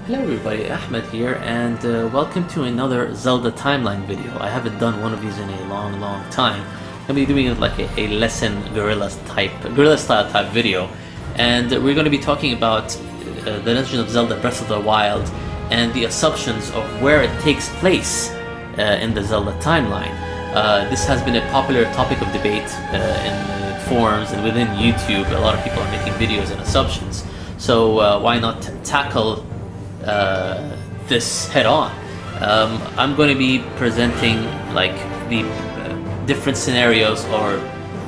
Hello everybody, Ahmed here, and welcome to another Zelda timeline video. I haven't done one of these in a long time. I'll be doing it like a lesson guerrilla style type video, and we're going to be talking about The Legend of Zelda Breath of the Wild and the assumptions of where it takes place in the Zelda timeline. This has been a popular topic of debate in forums and within YouTube. A lot of people are making videos and assumptions, so why not tackle this head on. I'm going to be presenting like the different scenarios, or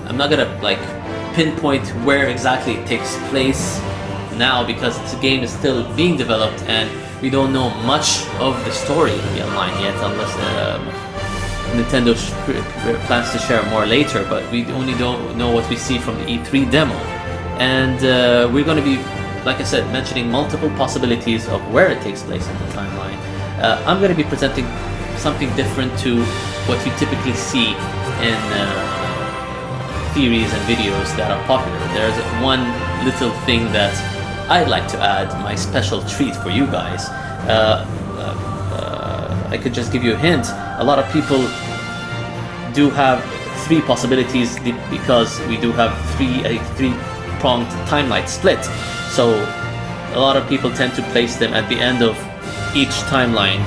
I'm not going to like pinpoint where exactly it takes place now because the game is still being developed and we don't know much of the story of the online yet, unless Nintendo plans to share more later. But we only don't know what we see from the E3 demo, and we're going to be, like I said, mentioning multiple possibilities of where it takes place in the timeline. I'm going to be presenting something different to what you typically see in theories and videos that are popular. There's one little thing that I'd like to add, my special treat for you guys. I could just give you a hint. A lot of people do have three possibilities because we do have a three-pronged timeline split. So a lot of people tend to place them at the end of each timeline,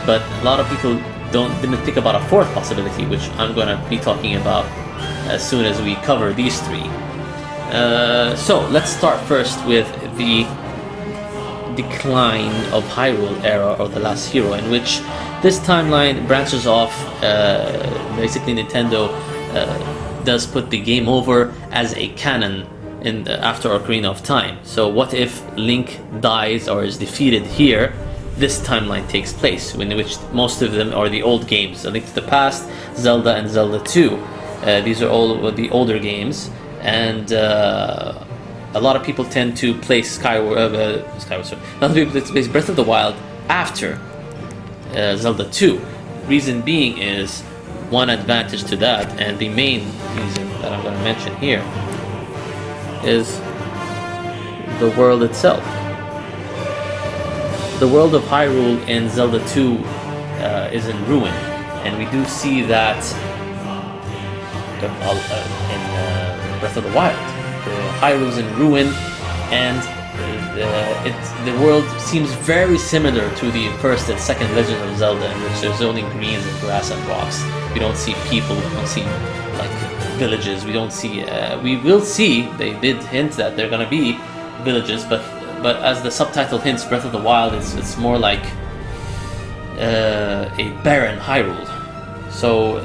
but a lot of people didn't think about a fourth possibility, which I'm going to be talking about as soon as we cover these three. So let's start first with the decline of Hyrule Era, or the last hero, in which this timeline branches off. Basically, Nintendo does put the game over as a canon after Ocarina of Time. So what if Link dies or is defeated here? This timeline takes place, in which most of them are the old games. A Link to the Past, Zelda, and Zelda 2. These are all the older games, and a lot of people tend to place a lot of people place Breath of the Wild after Zelda 2. Reason being is one advantage to that, and the main reason that I'm going to mention here is the world itself. The world of Hyrule in Zelda 2 is in ruin, and we do see that in Breath of the Wild. Hyrule's in ruin, and the world seems very similar to the first and second Legend of Zelda, in which there's only greens and grass and rocks. We don't see people, we don't see like villages, we don't see we will see, they did hint that they're gonna be villages, but as the subtitle hints, Breath of the Wild it's more like a barren Hyrule, so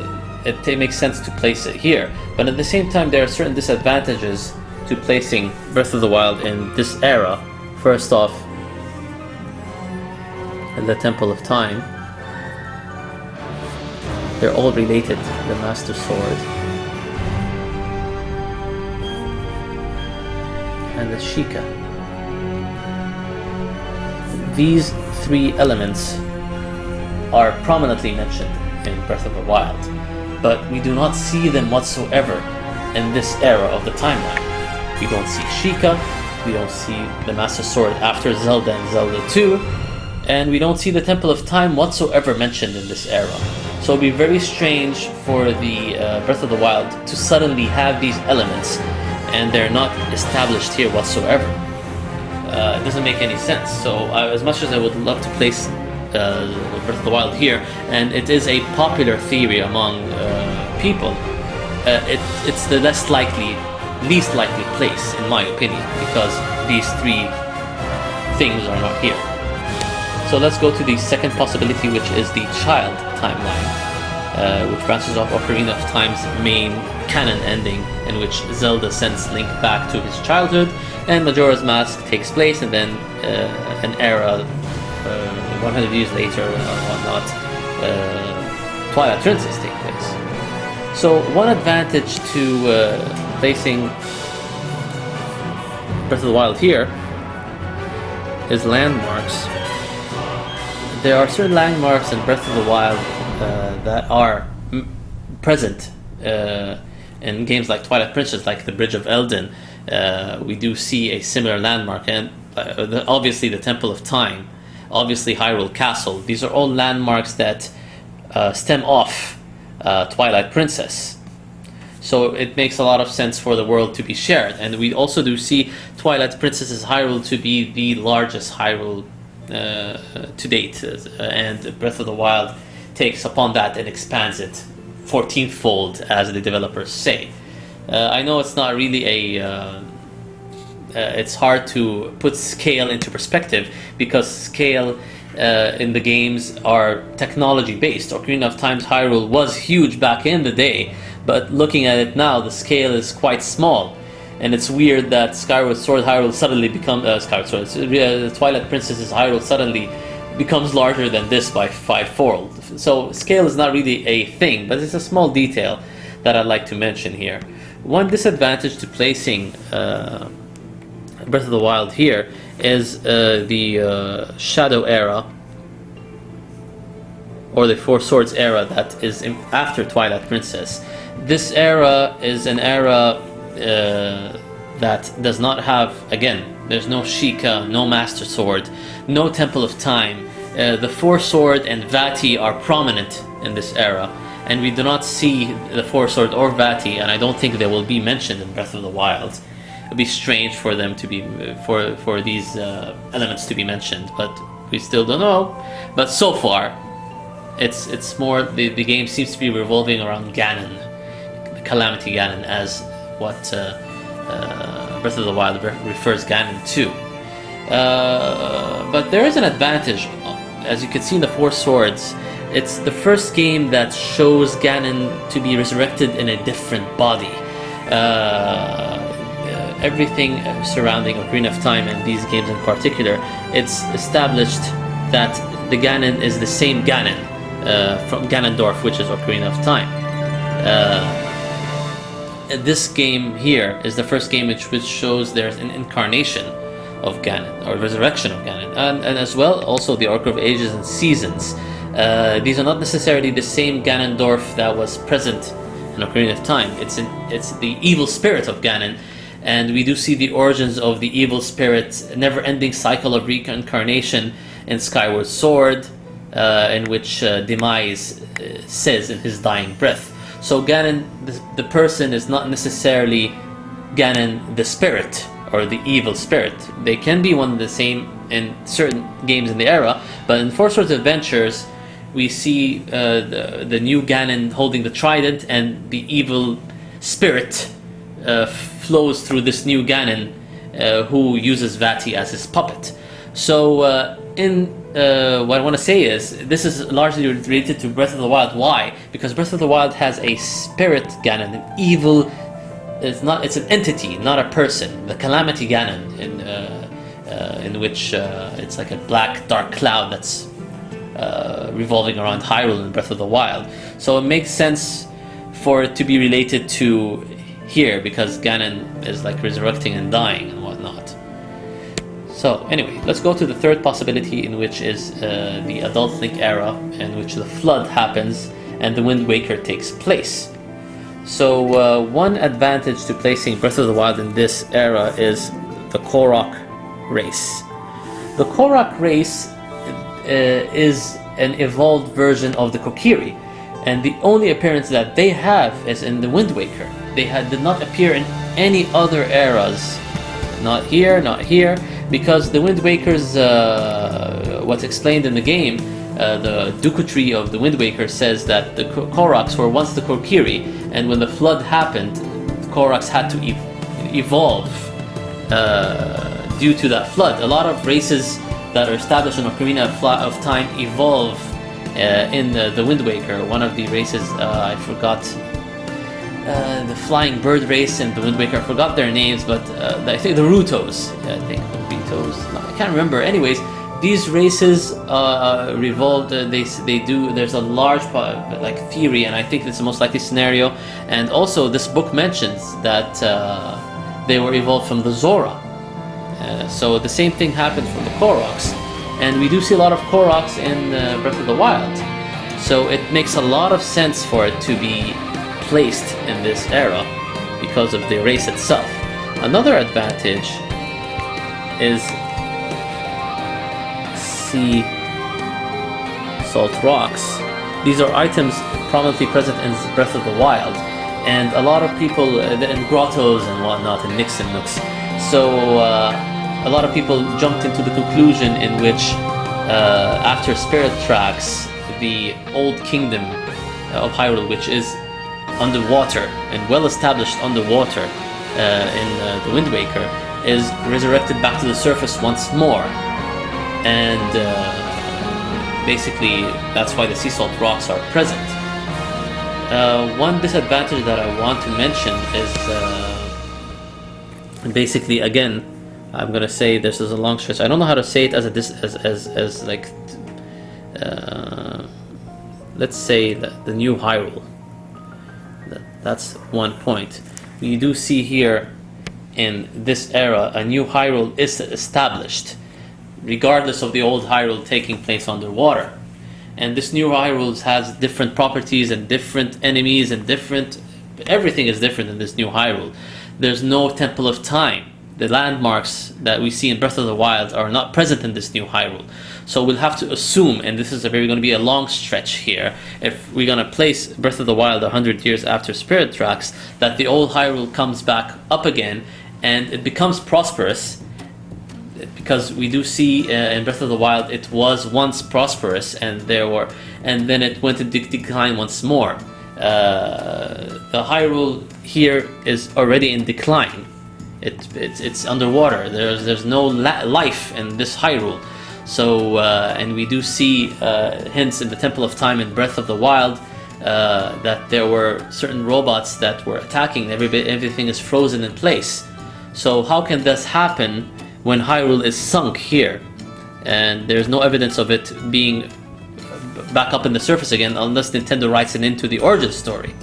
it makes sense to place it here. But at the same time, there are certain disadvantages to placing Breath of the Wild in this era. First off, in the Temple of Time, they're all related. The Master Sword and the Sheikah. These three elements are prominently mentioned in Breath of the Wild, but we do not see them whatsoever in this era of the timeline. We don't see Sheikah, we don't see the Master Sword after Zelda and Zelda 2, and we don't see the Temple of Time whatsoever mentioned in this era. So it'd be very strange for the Breath of the Wild to suddenly have these elements and they're not established here whatsoever. It doesn't make any sense. So as much as I would love to place Breath of the Wild here, and it is a popular theory among people, it's the least likely place, in my opinion, because these three things are not here. So let's go to the second possibility, which is the child timeline, which branches off Ocarina of Time's main canon ending, in which Zelda sends Link back to his childhood, and Majora's Mask takes place, and then an era 100 years later or whatnot, Twilight Princess take place. So one advantage to placing Breath of the Wild here is landmarks. There are certain landmarks in Breath of the Wild that are present in games like Twilight Princess, like the Bridge of Eldin. We do see a similar landmark, and obviously the Temple of Time, obviously Hyrule Castle. These are all landmarks that stem off Twilight Princess. So it makes a lot of sense for the world to be shared. And we also do see Twilight Princess's Hyrule to be the largest Hyrule to date. And Breath of the Wild takes upon that and expands it 14-fold, as the developers say. I know it's not really it's hard to put scale into perspective, because scale in the games are technology based. Ocarina of Time's Hyrule was huge back in the day, but looking at it now, the scale is quite small. And it's weird that Skyward Sword Hyrule suddenly becomes Twilight Princess's Hyrule suddenly becomes larger than this by 5-fold. So scale is not really a thing, but it's a small detail that I'd like to mention here. One disadvantage to placing Breath of the Wild here is the Shadow Era, or the Four Swords era that is after Twilight Princess. This era is an era that does not have, again, there's no Sheikah, no Master Sword, no Temple of Time. The Four Sword and Vati are prominent in this era, and we do not see the Four Sword or Vati, and I don't think they will be mentioned in Breath of the Wild. It would be strange for them to be for these elements to be mentioned, but we still don't know. But so far, it's more the game seems to be revolving around Ganon, the Calamity Ganon, as what Breath of the Wild refers Ganon to. But there is an advantage, as you can see in the Four Swords. It's the first game that shows Ganon to be resurrected in a different body. Everything surrounding Ocarina of Time, and these games in particular, it's established that the Ganon is the same Ganon from Ganondorf, which is Ocarina of Time. This game here is the first game which shows there's an incarnation of Ganon, or resurrection of Ganon, and as well also the Orc of Ages and Seasons. These are not necessarily the same Ganondorf that was present in Ocarina of Time. It's the evil spirit of Ganon, and we do see the origins of the evil spirit, never-ending cycle of reincarnation in Skyward Sword, in which Demise says in his dying breath. So Ganon, the person, is not necessarily Ganon the spirit, or the evil spirit. They can be one and the same in certain games in the era, but in Four Swords Adventures, we see the new Ganon holding the trident, and the evil spirit flows through this new Ganon, who uses Vati as his puppet. So what I want to say is, this is largely related to Breath of the Wild. Why? Because Breath of the Wild has a spirit Ganon, an evil. It's an entity, not a person. The Calamity Ganon, in which it's like a black dark cloud that's revolving around Hyrule in Breath of the Wild. So it makes sense for it to be related to here, because Ganon is like resurrecting and dying and whatnot. So anyway, let's go to the third possibility, in which is the Adult Link era, in which the flood happens and the Wind Waker takes place. So one advantage to placing Breath of the Wild in this era is the Korok race. The Korok race is an evolved version of the Kokiri, and the only appearance that they have is in the Wind Waker. They did not appear in any other eras, not here, because the Wind Waker's, what's explained in the game, the Dooku tree of the Wind Waker says that the Koroks were once the Kokiri, and when the flood happened, the Koroks had to evolve due to that flood. A lot of races that are established in Ocarina of Time evolve in the Wind Waker. One of the races, I forgot, the flying bird race in the Wind Waker, I forgot their names, but I think the Rutos, I can't remember. Anyways, these races revolved. They do. There's a large like theory, and I think it's the most likely scenario. And also, this book mentions that they were evolved from the Zora. So the same thing happened from the Koroks, and we do see a lot of Koroks in Breath of the Wild. So it makes a lot of sense for it to be placed in this era because of the race itself. Another advantage is sea salt rocks. These are items prominently present in Breath of the Wild, and a lot of people in grottos and whatnot, in nicks and nooks. So a lot of people jumped into the conclusion in which after Spirit Tracks, the old kingdom of Hyrule, which is underwater and well established underwater in the Wind Waker, is resurrected back to the surface once more. And basically that's why the sea salt rocks are present. One disadvantage that I want to mention is basically, again, I'm gonna say this is a long stretch. I don't know how to say it as like let's say the new Hyrule. That's one point. We do see here in this era a new Hyrule is established, regardless of the old Hyrule taking place underwater. And this new Hyrule has different properties and different enemies and everything is different in this new Hyrule. There's no Temple of Time. The landmarks that we see in Breath of the Wild are not present in this new Hyrule. So we'll have to assume, and this is going to be a long stretch here, if we're going to place Breath of the Wild 100 years after Spirit Tracks, that the old Hyrule comes back up again and it becomes prosperous, because we do see in Breath of the Wild it was once prosperous and then it went into decline once more. The Hyrule here is already in decline. It's underwater. There's no life in this Hyrule. So and we do see hints in the Temple of Time in Breath of the Wild that there were certain robots that were attacking. Everything is frozen in place. So how can this happen when Hyrule is sunk here? And there's no evidence of it being back up in the surface again, unless Nintendo writes it into the origin story.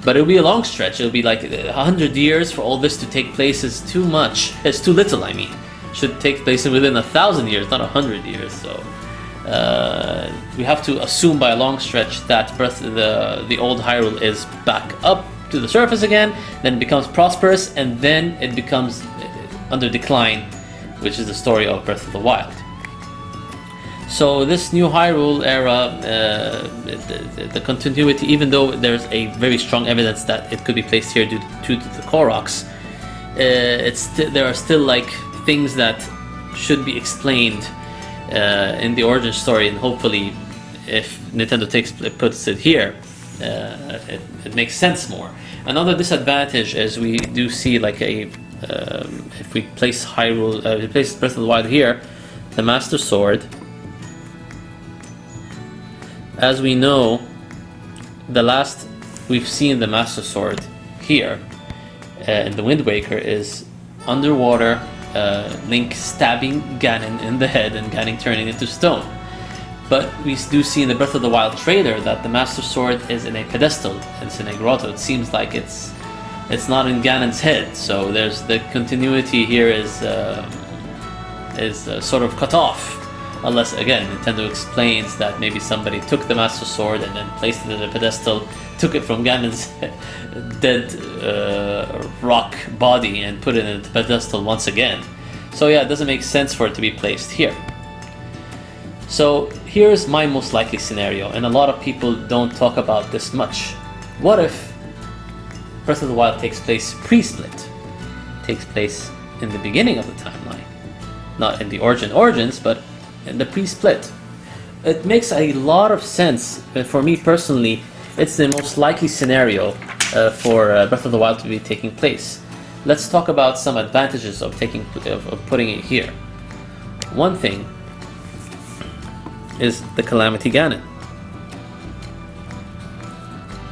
But it'll be a long stretch. It'll be like 100 years for all this to take place is too much. It's too little, I mean. Should take place within 1,000 years, not 100 years. So we have to assume by a long stretch that the old Hyrule is back up to the surface again, then becomes prosperous, and then it becomes under decline, which is the story of Breath of the Wild. So this new Hyrule Era, the continuity, even though there's a very strong evidence that it could be placed here due to the Koroks, there are still like things that should be explained in the origin story, and hopefully if Nintendo puts it here, it makes sense more. Another disadvantage is we do see like if we place we place Breath of the Wild here, the Master Sword. As we know, the last we've seen the Master Sword here in the Wind Waker is underwater, Link stabbing Ganon in the head and Ganon turning into stone. But we do see in the Breath of the Wild trailer that the Master Sword is in a pedestal, it's in a grotto. It seems like it's not in Ganon's head, so there's the continuity here is sort of cut off. Unless, again, Nintendo explains that maybe somebody took the Master Sword and then placed it in a pedestal, took it from Ganon's dead rock body and put it in the pedestal once again. So yeah, it doesn't make sense for it to be placed here. So here's my most likely scenario, and a lot of people don't talk about this much. What if Breath of the Wild takes place pre-split? Takes place in the beginning of the timeline. Not in the origins, but in the pre-split. It makes a lot of sense. For me personally, it's the most likely scenario for Breath of the Wild to be taking place. Let's talk about some advantages of putting it here. One thing is the Calamity Ganon,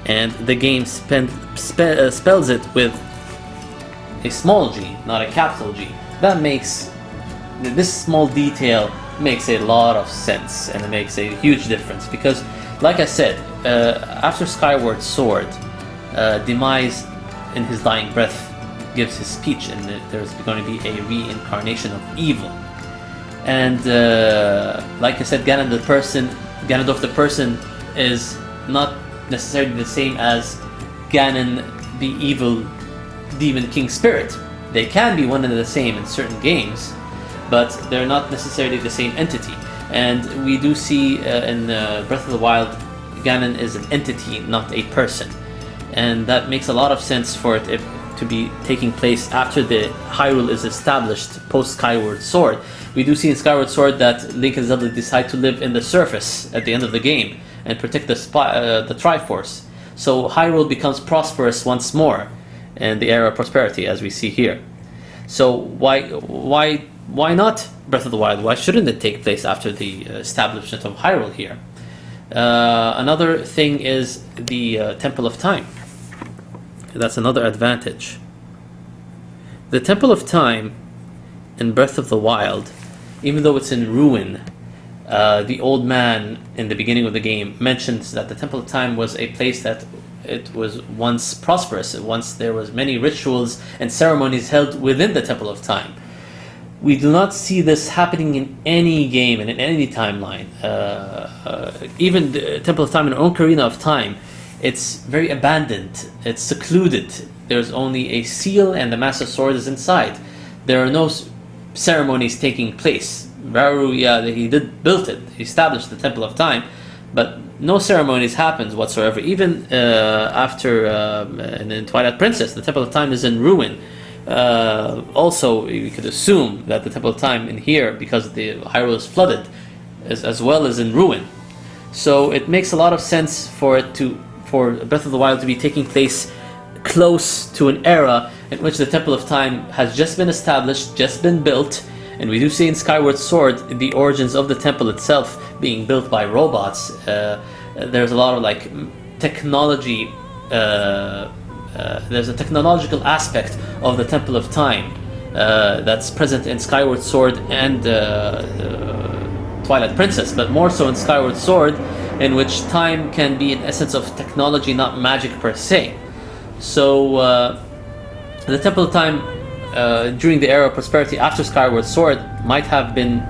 and the game spells it with a small g, not a capital G. That makes this small detail makes a lot of sense, and it makes a huge difference, because like I said, after Skyward Sword, Demise in his dying breath gives his speech, and there's going to be a reincarnation of evil. And like I said, Ganondorf the person is not necessarily the same as Ganon the evil demon king spirit. They can be one and the same in certain games, but they're not necessarily the same entity. And we do see in Breath of the Wild, Ganon is an entity, not a person. And that makes a lot of sense for it to be taking place after the Hyrule is established post Skyward Sword. We do see in Skyward Sword that Link and Zelda decide to live in the surface at the end of the game and protect the Triforce. So Hyrule becomes prosperous once more in the era of prosperity, as we see here. So why not Breath of the Wild? Why shouldn't it take place after the establishment of Hyrule here? Another thing is the Temple of Time. That's another advantage. The Temple of Time in Breath of the Wild, even though it's in ruin, the old man in the beginning of the game mentions that the Temple of Time was a place that it was once prosperous. Once there was many rituals and ceremonies held within the Temple of Time. We do not see this happening in any game and in any timeline. Even the Temple of Time in Ocarina of Time, it's very abandoned. It's secluded. There's only a seal and the Master Sword is inside. There are no ceremonies taking place. Varu, he built it. He established the Temple of Time, but no ceremonies happens whatsoever. Even after in Twilight Princess, the Temple of Time is in ruin. Also, we could assume that the Temple of Time in here, because the Hyrule is flooded, is as well as in ruin. So it makes a lot of sense for Breath of the Wild to be taking place close to an era in which the Temple of Time has just been established, just been built, and we do see in Skyward Sword the origins of the temple itself being built by robots. There's a lot of technology. There's a technological aspect of the Temple of Time that's present in Skyward Sword and Twilight Princess, but more so in Skyward Sword, in which time can be an essence of technology, not magic per se. So the Temple of Time during the era of prosperity after Skyward Sword might have been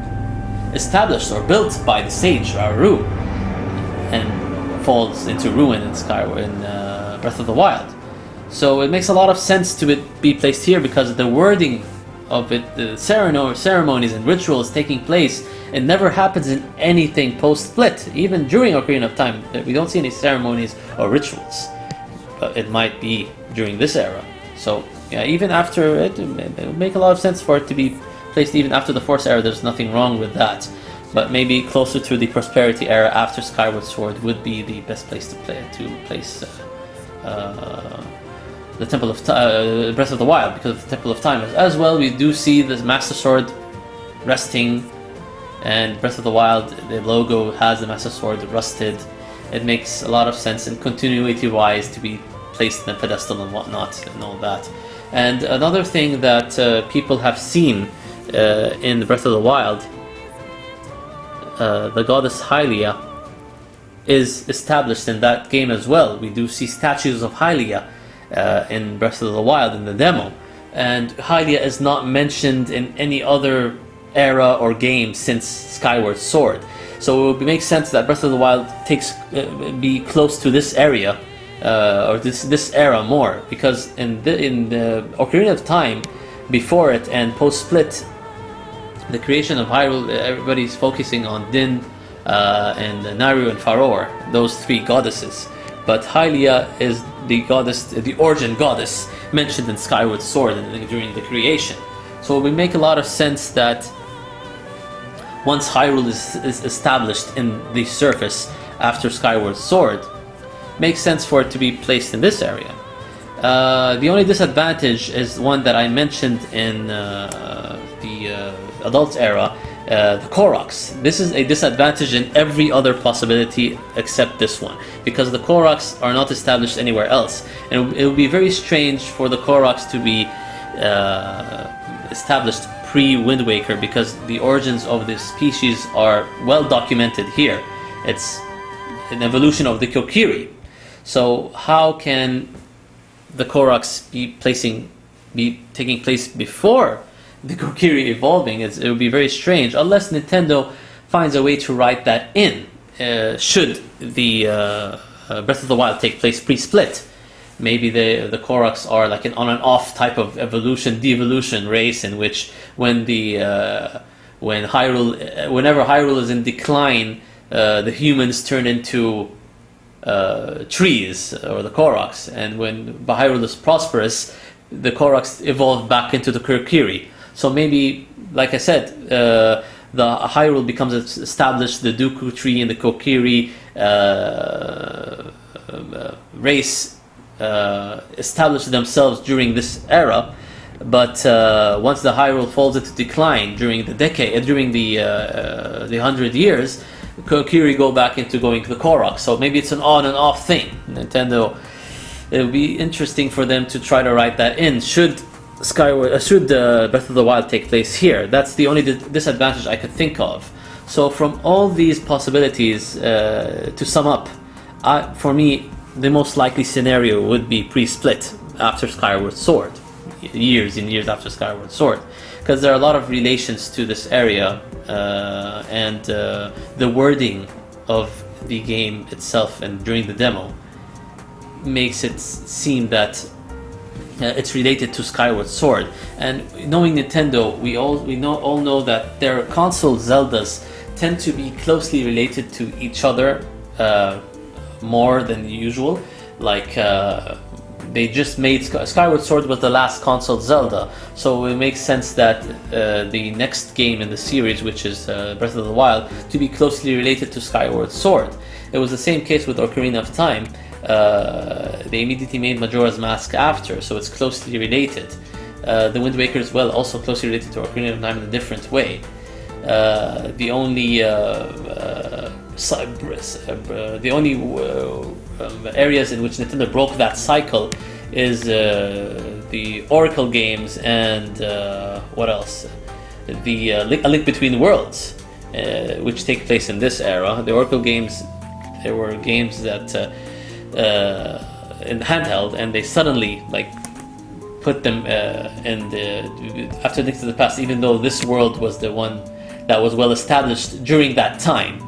established or built by the sage Rauru and falls into ruin in Breath of the Wild. So it makes a lot of sense to it be placed here because the wording of it, the ceremonies and rituals taking place, it never happens in anything post-split. Even during Ocarina of Time, we don't see any ceremonies or rituals. But it might be during this era. So yeah, even after it would make a lot of sense for it to be placed even after the Force era. There's nothing wrong with that. But maybe closer to the Prosperity era after Skyward Sword would be the best place to place the Temple of Breath of the Wild, because of the Temple of Time. As well, we do see the Master Sword resting, and Breath of the Wild, the logo has the Master Sword rusted. It makes a lot of sense, and continuity-wise, to be placed in a pedestal and whatnot, and all that. And another thing that people have seen in Breath of the Wild, the goddess Hylia is established in that game as well. We do see statues of Hylia in Breath of the Wild in the demo, and Hylia is not mentioned in any other era or game since Skyward Sword. So it would make sense that Breath of the Wild be close to this area or this era more, because in the Ocarina of Time, before it and post split, the creation of Hyrule, everybody's focusing on Din and Naru and Faror, those three goddesses. But Hylia is the goddess, the origin goddess mentioned in Skyward Sword during the creation. So it would make a lot of sense that once Hyrule is established in the surface after Skyward Sword, makes sense for it to be placed in this area. The only disadvantage is one that I mentioned in the adult era, the Koroks. This is a disadvantage in every other possibility except this one, because the Koroks are not established anywhere else, and it would be very strange for the Koroks to be established pre-Wind Waker, because the origins of this species are well documented here. It's an evolution of the Kokiri. So how can the Koroks be taking place before the Kokiri evolving? It would be very strange, unless Nintendo finds a way to write that in. Should the Breath of the Wild take place pre-split, maybe the Koroks are like an on and off type of evolution, devolution race, in which when the when whenever Hyrule is in decline, the humans turn into trees, or the Koroks, and when Hyrule is prosperous, the Koroks evolve back into the Kurkiri. So maybe, like I said, the Hyrule becomes established, the Dooku tree and the Kokiri race establish themselves during this era, but once the Hyrule falls into decline during the 100 years, Kokiri go back into going to the Korok. So maybe it's an on and off thing. Nintendo, it would be interesting for them to try to write that in. Should Breath of the Wild take place here? That's the only disadvantage I could think of. So from all these possibilities, to sum up, for me, the most likely scenario would be pre-split after Skyward Sword, years and years after Skyward Sword, because there are a lot of relations to this area, and the wording of the game itself and during the demo makes it seem that it's related to Skyward Sword. And knowing Nintendo, we all know that their console Zeldas tend to be closely related to each other, more than usual. Like they just made Skyward Sword was the last console Zelda, so it makes sense that the next game in the series, which is Breath of the Wild, to be closely related to Skyward Sword. It was the same case with Ocarina of Time. They immediately made Majora's Mask after, so it's closely related. The Wind Waker as well, also closely related to Ocarina of Time in a different way. The only areas in which Nintendo broke that cycle is the Oracle games and what else? The A Link Between Worlds, which take place in this era. The Oracle games, they were games that in handheld, and they suddenly put them after Link to the Past, even though this world was the one that was well established during that time.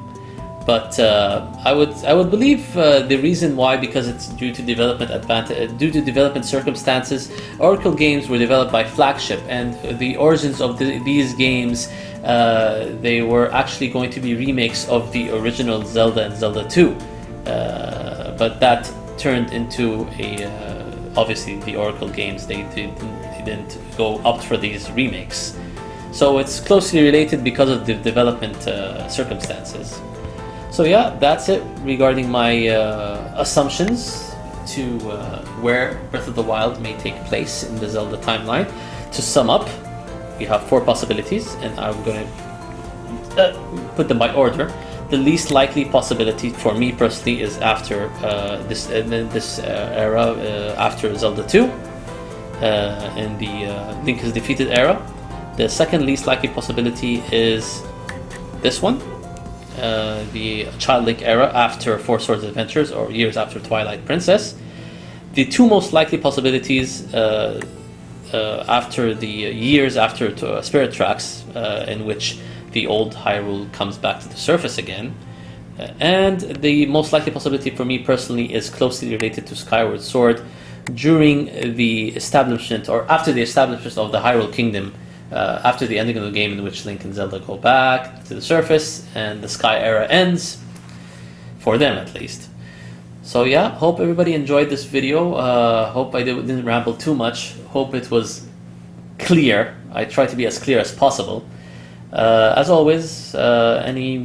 But I would believe the reason why, because it's due to development circumstances. Oracle games were developed by Flagship, and the origins of these games, they were actually going to be remakes of the original Zelda and Zelda 2, but that turned into obviously the Oracle games. They didn't go up for these remakes, so it's closely related because of the development circumstances. So yeah, that's it regarding my assumptions to where Breath of the Wild may take place in the Zelda timeline. To sum up, we have 4 possibilities, and I'm going to put them by order. The least likely possibility for me personally is after this era, after Zelda 2, in the Link is Defeated era. The second least likely possibility is this one. The Child Link era after Four Swords Adventures, or years after Twilight Princess. The 2 most likely possibilities after the years after Spirit Tracks, in which the old Hyrule comes back to the surface again. And the most likely possibility for me personally is closely related to Skyward Sword during the establishment, or after the establishment of the Hyrule Kingdom, after the ending of the game, in which Link and Zelda go back to the surface and the Sky Era ends, for them at least. So yeah, hope everybody enjoyed this video. Hope I didn't ramble too much. Hope it was clear. I try to be as clear as possible. As always, any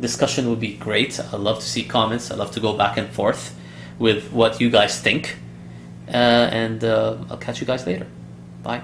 discussion would be great. I love to see comments. I love to go back and forth with what you guys think. And I'll catch you guys later. Bye.